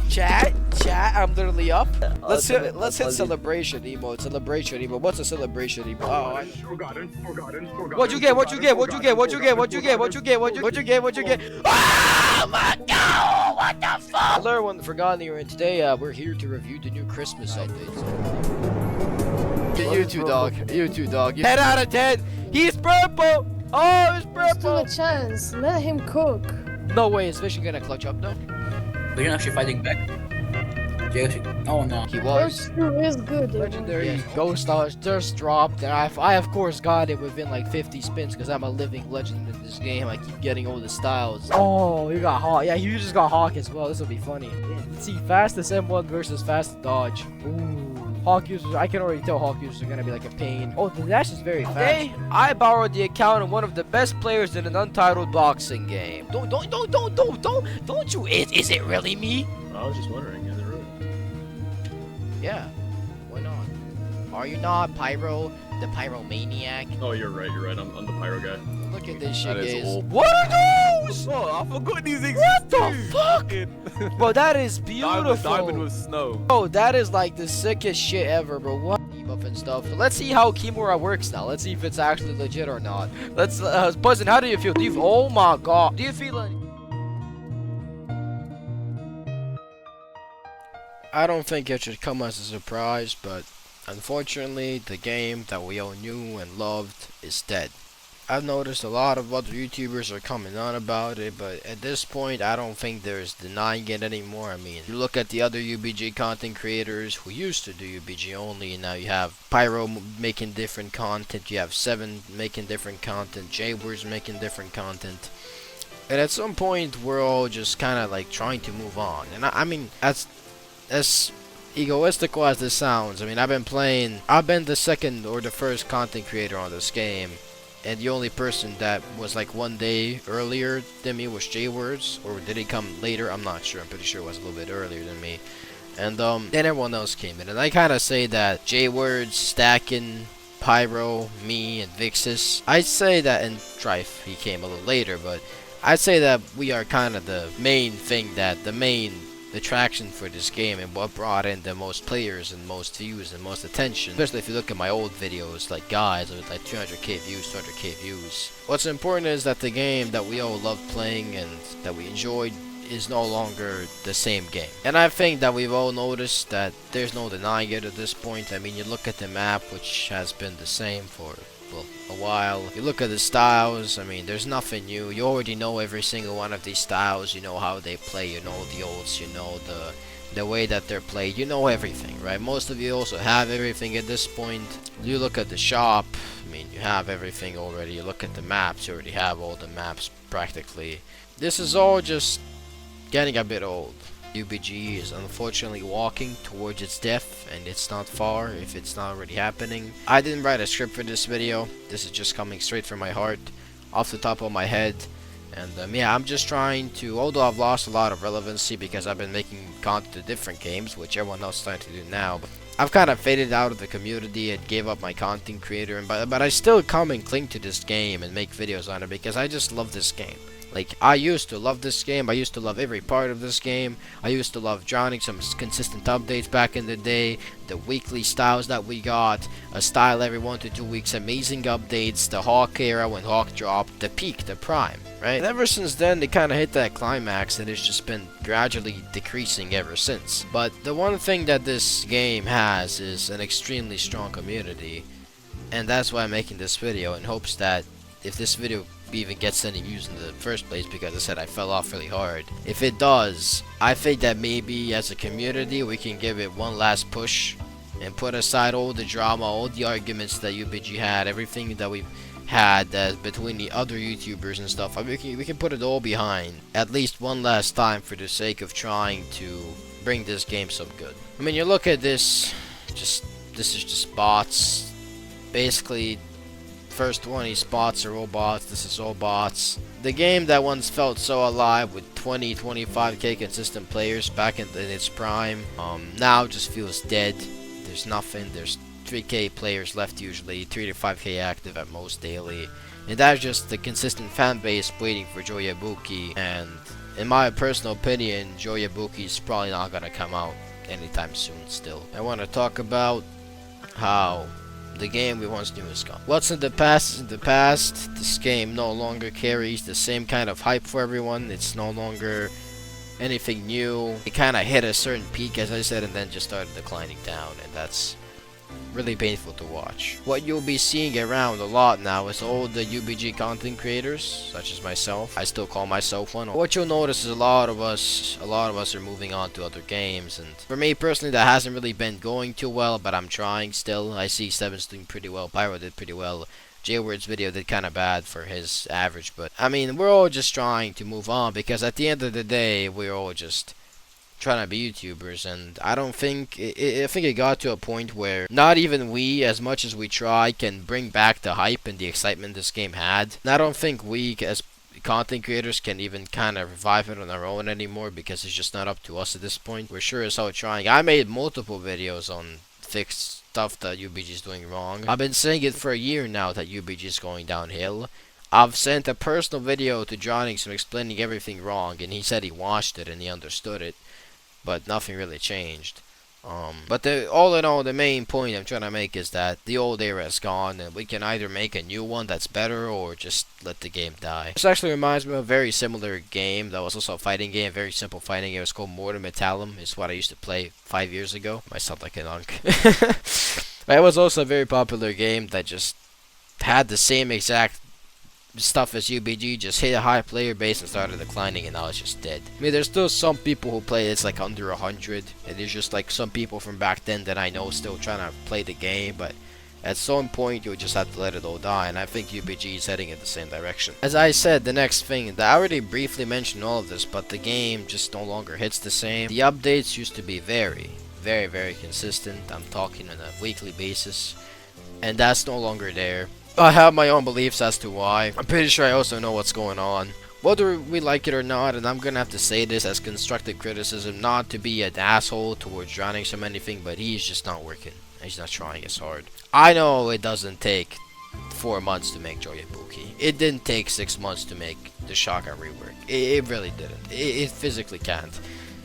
Chat, I'm literally up. Let's hit celebration emote. Celebration emote. What's a celebration emote? Oh, Forgotten. What'd you get? Oh my god! What the fuck? Hello everyone, Forgotten here, and today we're here to review the new Christmas updates. You too, dog. 10 out of 10. He's purple. Oh, he's purple. Still a chance. Let him cook. No way. Is Vision gonna clutch up though? But you're actually fighting back. Oh no. He was. It is good. Legendary Ghost Stars just dropped, and I of course got it within like 50 spins because I'm a living legend in this game. I keep getting all the styles. Oh, you got Hawk. Yeah, you just got Hawk as well. This will be funny. Let's see, fastest M1 versus fastest dodge. Ooh. Hawk users, I can already tell Hawk users are gonna be like a pain. Oh, the dash is very fast. Today, I borrowed the account of one of the best players in an Untitled boxing game. Don't you? Is it really me? I was just wondering, is it really? Yeah. Why not? Are you not Pyro, the pyromaniac? Oh, you're right. I'm the pyro guy. Look at this shit, That is guys. old. What are those? Oh, I forgot these exist. What the fuck? Bro, that is beautiful. Diamond with snow. Bro, that is like the sickest shit ever, bro. What? Debuff and stuff. So let's see how Kimura works now. Let's see if it's actually legit or not. Let's, Buzzin, how do you feel? Oh my god. Do you feel like... I don't think it should come as a surprise, but unfortunately, the game that we all knew and loved is dead. I've noticed a lot of other YouTubers are coming on about it, but at this point, I don't think there's denying it anymore. I mean, you look at the other UBG content creators who used to do UBG only, and now you have Pyro making different content, you have Seven making different content, Jaybirds making different content. And at some point, we're all just kind of like trying to move on. And I mean, as egoistical as this sounds, I mean, I've been the second or the first content creator on this game, and the only person that was like one day earlier than me was J-Words, or did he come later? I'm not sure. I'm pretty sure it was a little bit earlier than me. And then everyone else came in, and I kind of say that J-Words, Stackin', Pyro, me, and Vixis. I'd say that, and Trife, he came a little later, but I'd say that we are kind of the main thing, that the main attraction for this game and what brought in the most players and most views and most attention, especially if you look at my old videos, like guys with like 200k views, 200k views. What's important is that the game that we all loved playing and that we enjoyed is no longer the same game. And I think that we've all noticed that there's no denying it at this point. I mean, you look at the map, which has been the same for, well, a while. You look at the styles, I mean, there's nothing new. You already know every single one of these styles. You know how they play, you know the ults, you know the way that they're played. You know everything, right? Most of you also have everything at this point. You look at the shop, I mean, you have everything already. You look at the maps, you already have all the maps practically. This is all just getting a bit old. UBG is unfortunately walking towards its death, and it's not far if it's not already happening. I didn't write a script for this video. This is just coming straight from my heart, off the top of my head. And yeah, I'm just trying to, although I've lost a lot of relevancy because I've been making content to different games, which everyone else is starting to do now, but I've kind of faded out of the community and gave up my content creator, but I still come and cling to this game and make videos on it because I just love this game. Like, I used to love this game. I used to love every part of this game. I used to love drowning some consistent updates back in the day, the weekly styles that we got, a style every 1 to 2 weeks, amazing updates, the Hawk era when Hawk dropped, the peak, the prime, right? And ever since then, they kind of hit that climax, and it's just been gradually decreasing ever since. But the one thing that this game has is an extremely strong community, and that's why I'm making this video, in hopes that if this video even gets any views in the first place, because I said I fell off really hard. If it does, I think that maybe as a community we can give it one last push and put aside all the drama, all the arguments that UBG had, everything that we've had between the other YouTubers and stuff. I mean, we can put it all behind at least one last time for the sake of trying to bring this game some good. I mean, you look at this is just bots. Basically, first 20 spots are all bots. This is all bots. The game that once felt so alive with 20-25k consistent players back in its prime, now just feels dead. There's nothing. There's 3k players left usually, 3 to 5k active at most daily, and that's just the consistent fan base waiting for Joyabuki and in my personal opinion, Joyabuki is probably not gonna come out anytime soon still. I want to talk about how the game we once knew is gone. What's in the past is in the past. This game no longer carries the same kind of hype for everyone. It's no longer anything new. It kind of hit a certain peak, as I said, and then just started declining down, and that's really painful to watch. What you'll be seeing around a lot now is all the UBG content creators, such as myself. I still call myself one. What you'll notice is a lot of us are moving on to other games, and for me personally, that hasn't really been going too well, but I'm trying still. I see Seven's doing pretty well, Pyro did pretty well. J-Word's video did kind of bad for his average, but I mean, we're all just trying to move on, because at the end of the day, we're all just trying to be YouTubers, and I don't think I think it got to a point where not even we, as much as we try, can bring back the hype and the excitement this game had. And I don't think we as content creators can even kind of revive it on our own anymore, because it's just not up to us at this point. We're sure as hell trying. I made multiple videos on fixed stuff that UBG is doing wrong. I've been saying it for a year now that UBG is going downhill. I've sent a personal video to Johnningson explaining everything wrong, and he said he watched it and he understood it, but nothing really changed. But all in all, the main point I'm trying to make is that the old era is gone, and we can either make a new one that's better or just let the game die. This actually reminds me of a very similar game that was also a fighting game, a very simple fighting game. It was called Mortem Metallum. It's what I used to play 5 years ago. I sound like an unk. It was also a very popular game that just had the same exact stuff as UBG, just hit a high player base and started declining, and now it's just dead. I mean, there's still some people who play it's like under 100, and there's just like some people from back then that I know still trying to play the game, but at some point you'll just have to let it all die, and I think UBG is heading in the same direction. As I said, the next thing, I already briefly mentioned all of this, but the game just no longer hits the same. The updates used to be very consistent. I'm talking on a weekly basis, and that's no longer there. I have my own beliefs as to why. I'm pretty sure I also know what's going on. Whether we like it or not, and I'm gonna have to say this as constructive criticism, not to be an asshole towards Johnningson or anything, but he's just not working. He's not trying as hard. I know it doesn't take 4 months to make Joyabuki. It didn't take 6 months to make the Shotgun rework. It really didn't. It physically can't.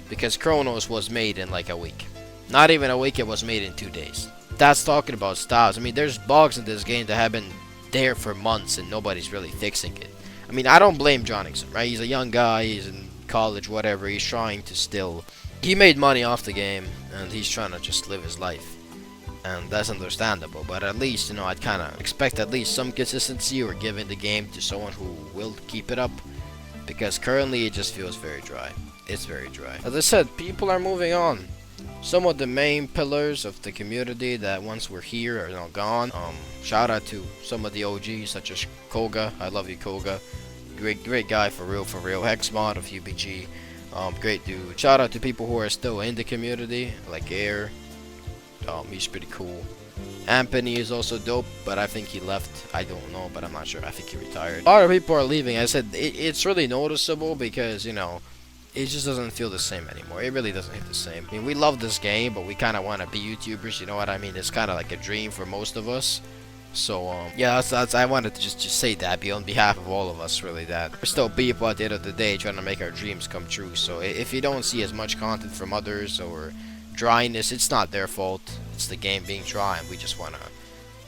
Because Chronos was made in like a week. Not even a week, it was made in 2 days. That's talking about styles. I mean, there's bugs in this game that have been there for months and nobody's really fixing it. I mean, I don't blame Johnningson, right? He's a young guy, he's in college, whatever. He's trying to still... He made money off the game, and he's trying to just live his life. And that's understandable, but at least, you know, I'd kind of expect at least some consistency or giving the game to someone who will keep it up. Because currently it just feels very dry. It's very dry. As I said, people are moving on. Some of the main pillars of the community that once were here are now gone. Shout out to some of the OGs such as Koga. I love you, Koga. Great guy for real. Hexmod of UBG. Great dude. Shout out to people who are still in the community, like Air. He's pretty cool. Anthony is also dope, but I think he left. I don't know, but I'm not sure. I think he retired. A lot of people are leaving. I said it's really noticeable because, you know, it just doesn't feel the same anymore. It really doesn't hit the same. I mean, we love this game, but we kind of want to be YouTubers, you know what I mean? It's kind of like a dream for most of us. So, yeah, that's I wanted to just say that, be on behalf of all of us, really, that we're still people at the end of the day trying to make our dreams come true. So, if you don't see as much content from others or dryness, it's not their fault. It's the game being dry, and we just want to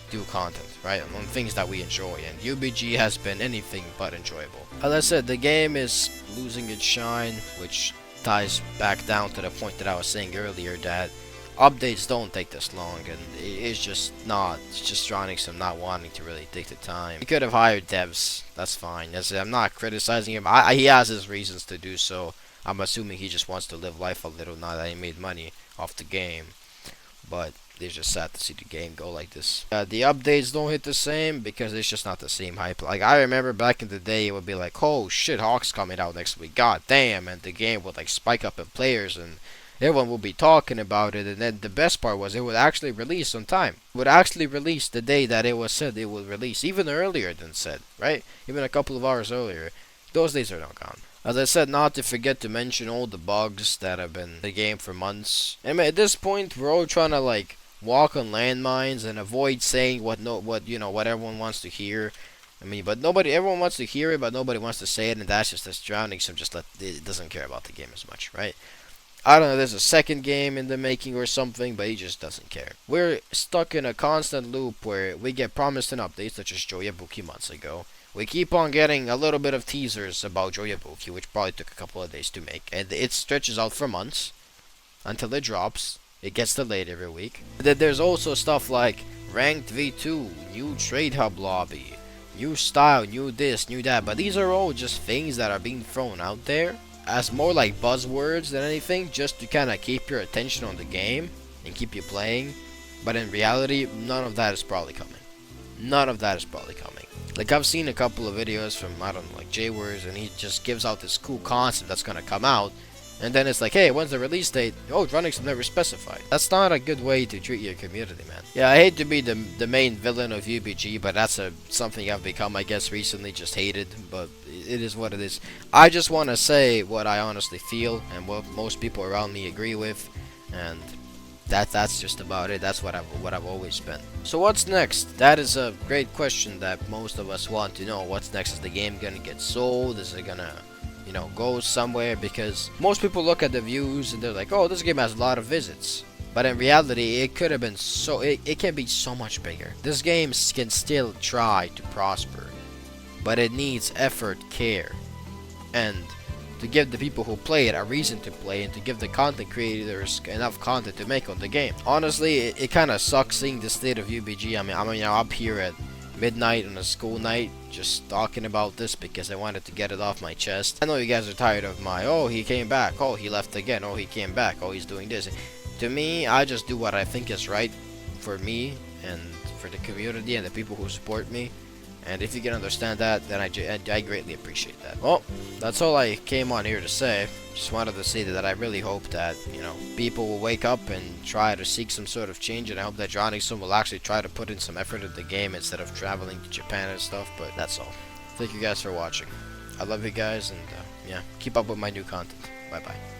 do content, right, on things that we enjoy, and UBG has been anything but enjoyable. As I said, the game is losing its shine, which ties back down to the point that I was saying earlier, that updates don't take this long, and it's just Johnningson not wanting to really take the time. He could have hired devs, that's fine. As I said, I'm not criticizing him. He has his reasons to do so. I'm assuming he just wants to live life a little now that he made money off the game, but it's just sad to see the game go like this. The updates don't hit the same because it's just not the same hype. Like, I remember back in the day, it would be like, oh shit, Hawk's coming out next week, god damn, and the game would like spike up in players and everyone would be talking about it, and then the best part was it would actually release on time. It would actually release the day that it was said it would release, even earlier than said, right? Even a couple of hours earlier. Those days are now gone. As I said, not to forget to mention all the bugs that have been in the game for months. I mean, at this point, we're all trying to like walk on landmines and avoid saying what everyone wants to hear. I mean, but everyone wants to hear it, but nobody wants to say it, and that's just this drowning. So just it doesn't care about the game as much, right? I don't know. There's a second game in the making or something, but he just doesn't care. We're stuck in a constant loop where we get promised an update, such as Joyabuki months ago. We keep on getting a little bit of teasers about Joyabuki, which probably took a couple of days to make, and it stretches out for months until it drops. It gets delayed every week. Then there's also stuff like Ranked V2, new Trade Hub lobby, new style, new this, new that, but these are all just things that are being thrown out there as more like buzzwords than anything, just to kind of keep your attention on the game and keep you playing. But in reality, none of that is probably coming. None of that is probably coming. Like, I've seen a couple of videos from, I don't know, like J-Words, and he just gives out this cool concept that's gonna come out, and then it's like, hey, when's the release date? Oh, Runnings never specified. That's not a good way to treat your community, man. Yeah, I hate to be the main villain of UBG, but that's something I've become, I guess, recently, just hated, but it is what it is. I just want to say what I honestly feel, and what most people around me agree with, and that's just about it. That's what I've always been. So what's next? That is a great question that most of us want to know. What's next? Is the game gonna get sold? Is it gonna, you know, go somewhere? Because most people look at the views and they're like, oh, this game has a lot of visits. But in reality, it could have been it can be so much bigger. This game can still try to prosper, but it needs effort, care, and to give the people who play it a reason to play, and to give the content creators enough content to make on the game. Honestly, it kind of sucks seeing the state of UBG. I mean, I'm up here at midnight on a school night just talking about this because I wanted to get it off my chest. I know you guys are tired of my, oh, he came back, oh, he left again, oh, he came back, oh, he's doing this. To me, I just do what I think is right for me and for the community and the people who support me. And if you can understand that, then I greatly appreciate that. Well, that's all I came on here to say. Just wanted to say that I really hope that, you know, people will wake up and try to seek some sort of change, and I hope that Johnnyson will actually try to put in some effort in the game instead of traveling to Japan and stuff, but that's all. Thank you guys for watching. I love you guys, and yeah, keep up with my new content. Bye-bye.